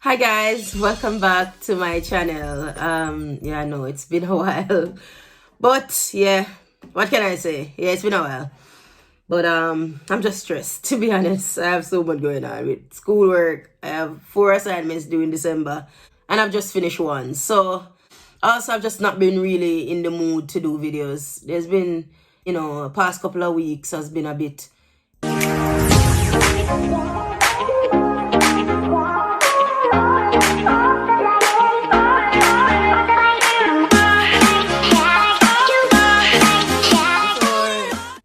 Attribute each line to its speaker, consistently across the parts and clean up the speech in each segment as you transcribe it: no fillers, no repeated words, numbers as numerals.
Speaker 1: Hi guys, welcome back to my channel. Yeah, I know it's been a while, but yeah, what can I say? Yeah, it's been a while, but I'm just stressed to be honest. I have so much going on with schoolwork. I have 4 assignments due in December, and I've just finished one. So also, I've just not been really in the mood to do videos. There's been, past couple of weeks has been a bit.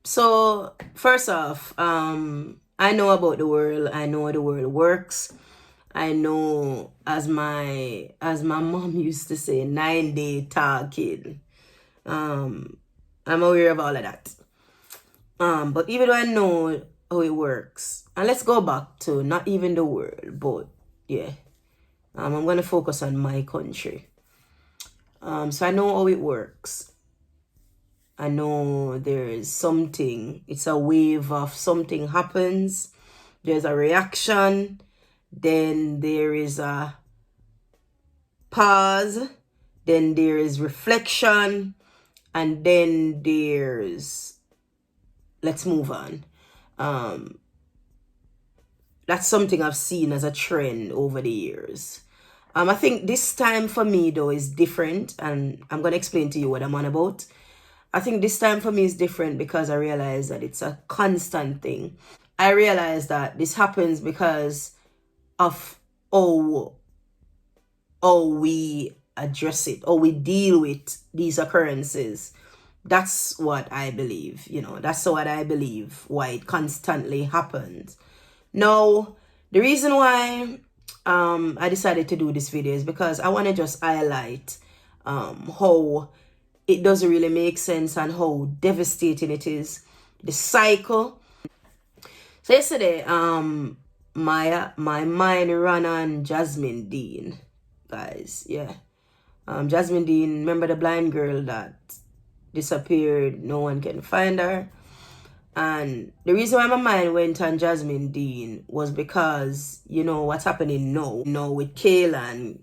Speaker 1: So first off, I know about the world. I know how the world works. I know, as my mom used to say, 9-day talking. I'm aware of all of that. But even though I know how it works, and let's go back to not even the world, but yeah, I'm gonna focus on my country. So I know how it works. I know there is something, it's a wave of something happens, there's a reaction, then there is a pause, then there is reflection, and then there's let's move on. That's something I've seen as a trend over the years. I think this time for me though is different, and I'm gonna explain to you what I'm on about. I think this time for me is different because I realize that it's a constant thing. I realize that this happens because of how we address it, or we deal with these occurrences. That's what I believe, that's what I believe, why it constantly happens. Now, the reason why I decided to do this video is because I want to just highlight how it doesn't really make sense and how devastating it is. The cycle. So yesterday, my mind ran on Jasmine Dean, guys. Yeah. Jasmine Dean, remember the blind girl that disappeared, no one can find her. And the reason why my mind went on Jasmine Dean was because, what's happening now with Kaylan,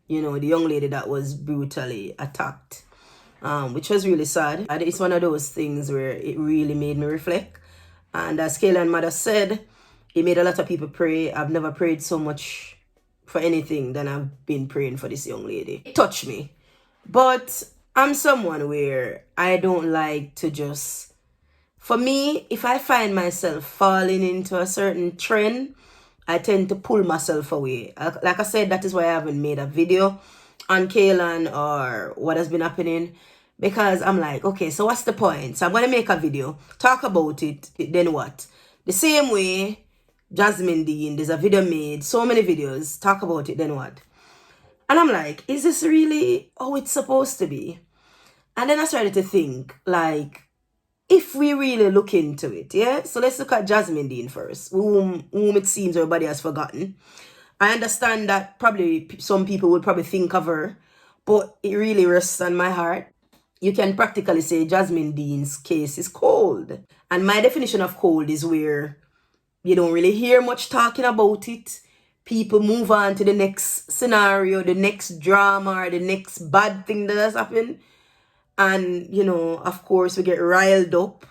Speaker 1: the young lady that was brutally attacked, which was really sad. And it's one of those things where it really made me reflect. And as Kaylan's mother said, it made a lot of people pray. I've never prayed so much for anything than I've been praying for this young lady. It touched me. But I'm someone where I don't like to just... For me, if I find myself falling into a certain trend, I tend to pull myself away. Like I said, that is why I haven't made a video on Kaylan or what has been happening. Because I'm like, okay, so what's the point? So I'm going to make a video, talk about it, then what? The same way, Jasmine Dean, there's a video made, so many videos, talk about it, then what? And I'm like, is this really how it's supposed to be? And then I started to think, like, if we really look into it, yeah? So let's look at Jasmine Dean first, whom it seems everybody has forgotten. I understand that probably some people would probably think of her, but it really rests on my heart. You can practically say Jasmine Dean's case is cold. And my definition of cold is where you don't really hear much talking about it. People move on to the next scenario, the next drama, or the next bad thing that has happened. And, of course, we get riled up.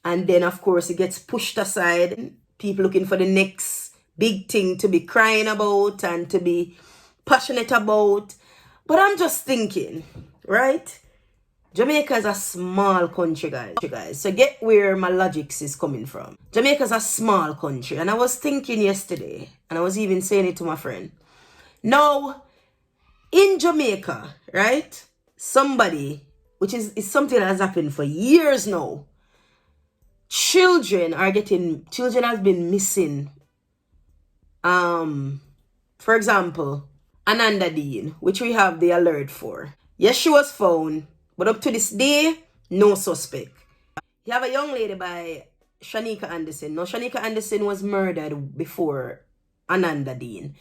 Speaker 1: And then, of course, it gets pushed aside. People looking for the next big thing to be crying about and to be passionate about. But I'm just thinking, right? Jamaica is a small country, guys. So get where my logic is coming from. Jamaica is a small country. And I was thinking yesterday, and I was even saying it to my friend. Now, in Jamaica, right? Somebody, which is something that has happened for years now. Children has been missing. For example, Ananda Dean, which we have the alert for. Yes, she was found, but up to this day, no suspect. You have a young lady by Shanika Anderson. Now, Shanika Anderson was murdered before Ananda Dean.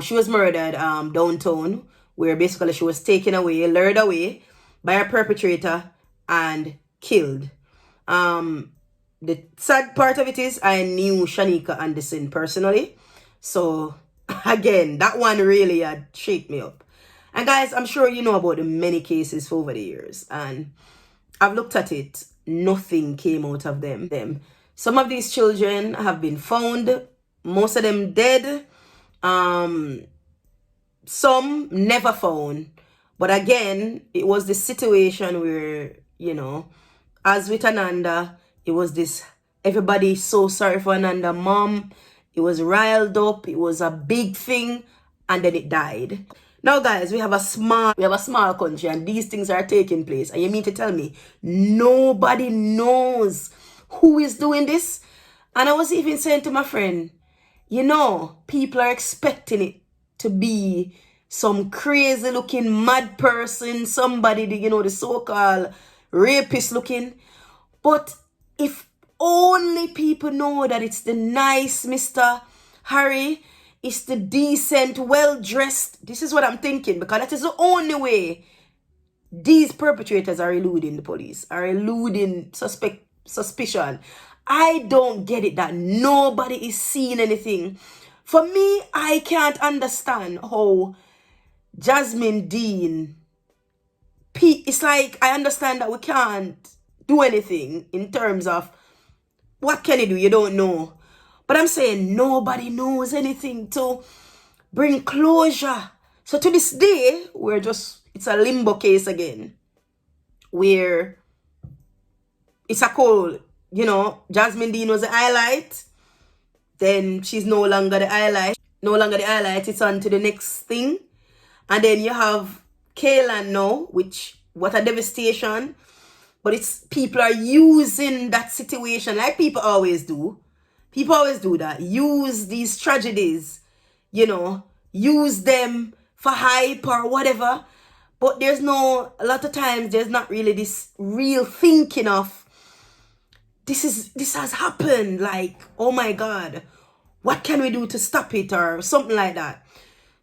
Speaker 1: She was murdered downtown, where basically she was taken away, lured away by a perpetrator and killed. The sad part of it is I knew Shanika Anderson personally. So again, that one really had shake me up. And guys, I'm sure you know about the many cases over the years, and I've looked at it. Nothing came out of them. Some of these children have been found, most of them dead. Some never found. But again, it was the situation where, as with Ananda, it was this, everybody so sorry for Ananda mom. It was riled up. It was a big thing. And then it died. Now, guys, we have a small country, and these things are taking place. And you mean to tell me nobody knows who is doing this? And I was even saying to my friend, people are expecting it to be some crazy looking mad person, somebody, the so-called rapist looking. But if only people know that it's the nice Mr. Harry, it's the decent, well-dressed. This is what I'm thinking, because that is the only way these perpetrators are eluding the police, are eluding suspicion. I don't get it that nobody is seeing anything. For me, I can't understand how Jasmine Dean, it's like, I understand that we can't do anything in terms of what can you do, you don't know. But I'm saying nobody knows anything to bring closure. So to this day, it's a limbo case again, where it's a cold, Jasmine Dean was the highlight. Then she's no longer the highlight. It's on to the next thing. And then you have Kaylan now, what a devastation. But people are using that situation like people always do. People always do that. Use these tragedies, use them for hype or whatever. But a lot of times there's not really this real thinking of, this has happened. Like, oh my God, what can we do to stop it or something like that?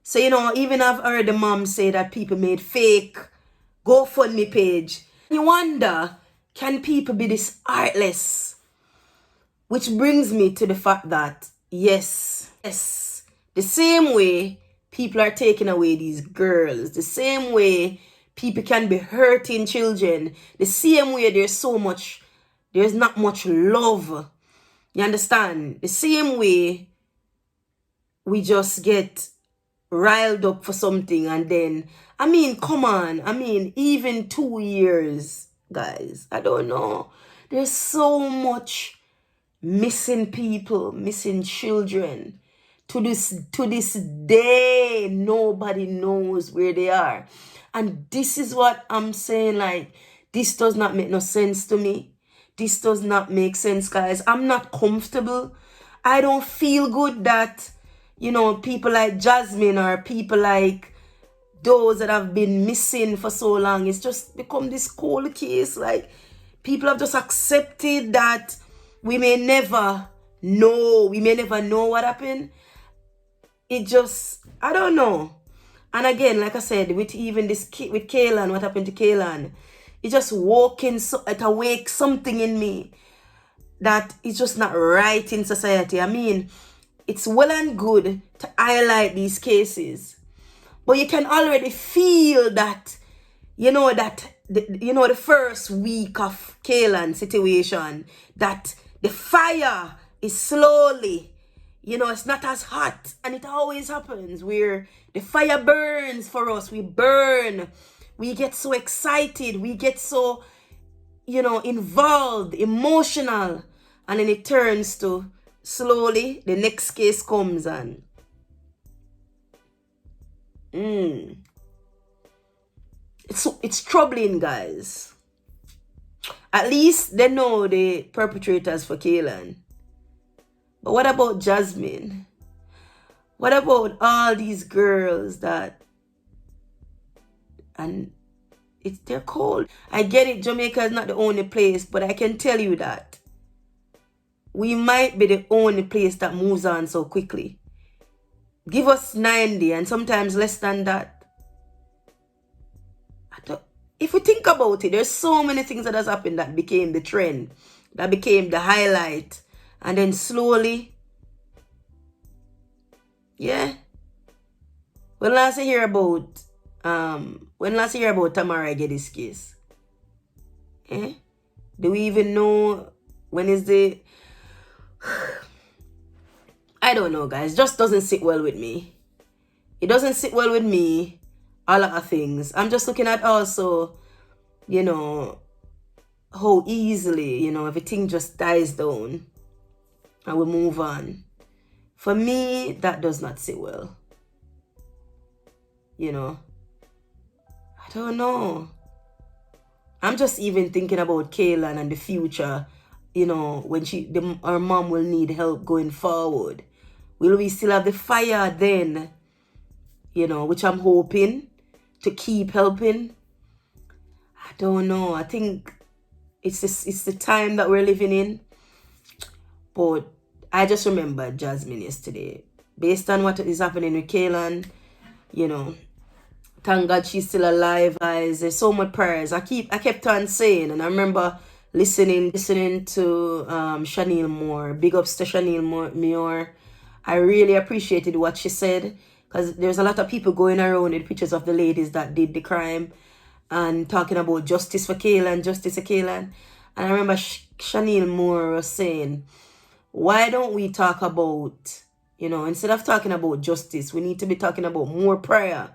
Speaker 1: So, even I've heard the mom say that people made fake GoFundMe page. You wonder, can people be this heartless? Which brings me to the fact that, yes, the same way people are taking away these girls, the same way people can be hurting children, the same way there's not much love. You understand? The same way we just get riled up for something, and then, come on. Even 2 years, guys, I don't know. There's so much missing people, missing children. To this day, nobody knows where they are. And this is what I'm saying, like, this does not make no sense to me. This does not make sense, guys. I'm not comfortable. I don't feel good that, people like Jasmine or people like those that have been missing for so long, it's just become this cold case. Like, people have just accepted that we may never know what happened. It just, I don't know. And again, like I said, with even this kid, with Kaylan, what happened to Kaylan, it just awake something in me that is just not right in society. It's well and good to highlight these cases, but you can already feel that, the first week of Kaylan's situation, that the fire is slowly, it's not as hot. And it always happens where the fire burns for us. We burn. We get so excited. We get so, involved, emotional. And then it turns to, slowly, the next case comes and it's troubling, guys. At least they know the perpetrators for Kaylan. But what about Jasmine? What about all these girls they're cold. I get it, Jamaica is not the only place, but I can tell you that we might be the only place that moves on so quickly. Give us 90 and sometimes less than that. If we think about it, there's so many things that has happened that became the trend, that became the highlight. And then slowly, When last you hear about Tamara get this case? Eh? Do we even know when is the I don't know, guys. Just doesn't sit well with me. It doesn't sit well with me. A lot of things. I'm just looking at also, you know, how easily, everything just dies down and we move on. For me, that does not sit well. I don't know. I'm just even thinking about Kaylin and the future, when her mom will need help going forward. Will we still have the fire then? Which I'm hoping to keep helping. I don't know. I think it's the time that we're living in. But I just remember Jasmine yesterday. Based on what is happening with Kaylin, thank God she's still alive, guys. There's so much prayers. I kept on saying, and I remember listening to Chanel Moore. Big ups to Chanel Moore. I really appreciated what she said, because there's a lot of people going around with pictures of the ladies that did the crime and talking about justice for Kaylin, justice for Kaylin. And I remember Chanel Moore was saying, why don't we talk about, instead of talking about justice, we need to be talking about more prayer.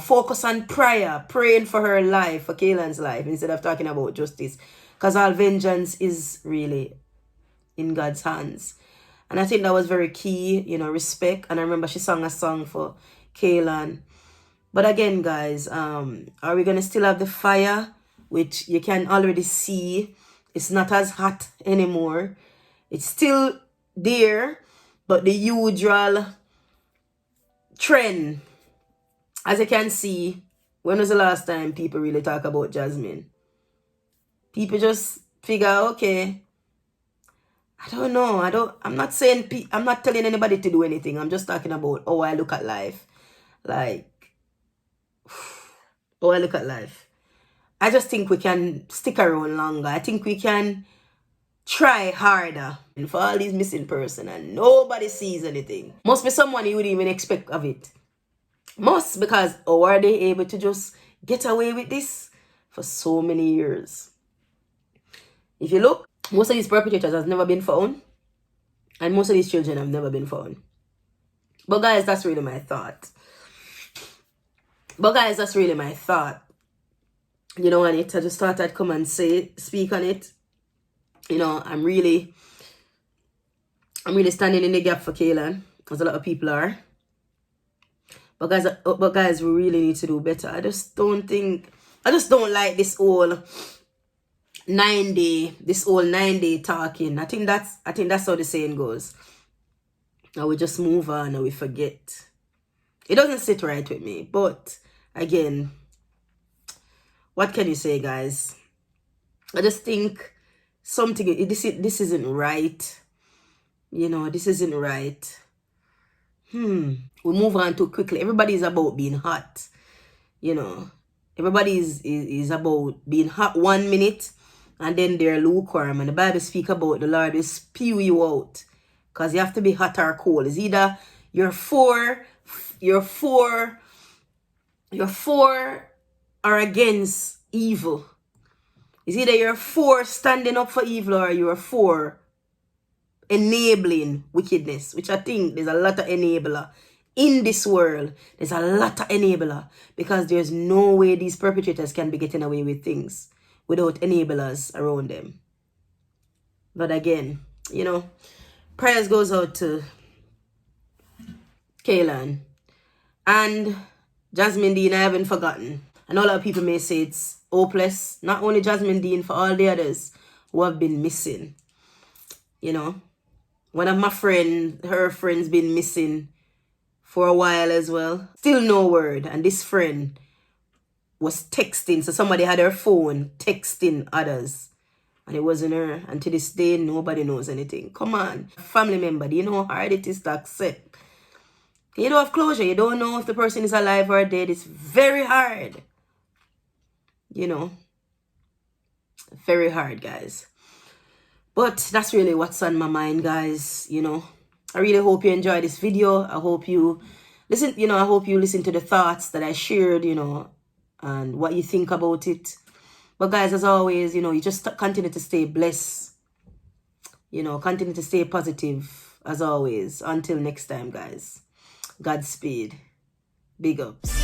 Speaker 1: Focus on prayer, praying for her life, for Kaylin's life, instead of talking about justice. Because all vengeance is really in God's hands. And I think that was very key, respect. And I remember she sang a song for Kaylin. But again, guys, are we going to still have the fire? Which you can already see. It's not as hot anymore. It's still there. But the usual trend, as you can see, when was the last time people really talk about Jasmine? People just figure, okay, I don't know. I'm not telling anybody to do anything. I'm just talking about how I look at life. Like, how I look at life. I just think we can stick around longer. I think we can try harder. And for all these missing persons and nobody sees anything. Must be someone you wouldn't even expect of it. Must, because how are they able to just get away with this for so many years? If you look, most of these perpetrators has never been found. And most of these children have never been found. But guys, that's really my thought. And I just thought I'd come and speak on it. I'm really standing in the gap for Kaylin, as a lot of people are. But guys, we really need to do better. I just don't like this whole 9-day talking. I think that's how the saying goes. And we just move on and we forget. It doesn't sit right with me. But again, what can you say, guys? I just think this isn't right. This isn't right. We move on too quickly. Everybody is about being hot. Everybody is about being hot 1 minute and then they're lukewarm. And the Bible speaks about the Lord will spew you out. Because you have to be hot or cold. It's either you're for or against evil. It's either you're for standing up for evil or you're for enabling wickedness, which I think there's a lot of enabler in this world. There's a lot of enabler, because there's no way these perpetrators can be getting away with things without enablers around them. But again, prayers goes out to Kaylin and Jasmine Dean. I haven't forgotten. And a lot of people may say it's hopeless. Not only Jasmine Dean, for all the others who have been missing. One of my her friends been missing for a while as well. Still no word. And this friend was texting. So somebody had her phone texting others. And it wasn't her. And to this day, nobody knows anything. Come on. Family member, do you know how hard it is to accept? You don't have closure. You don't know if the person is alive or dead. It's very hard. Very hard, guys. But that's really what's on my mind, guys. I really hope you enjoyed this video. I hope you listen, I hope you listen to the thoughts that I shared, and what you think about it. But guys, as always, you just continue to stay blessed, continue to stay positive as always. Until next time, guys. Godspeed. Big ups.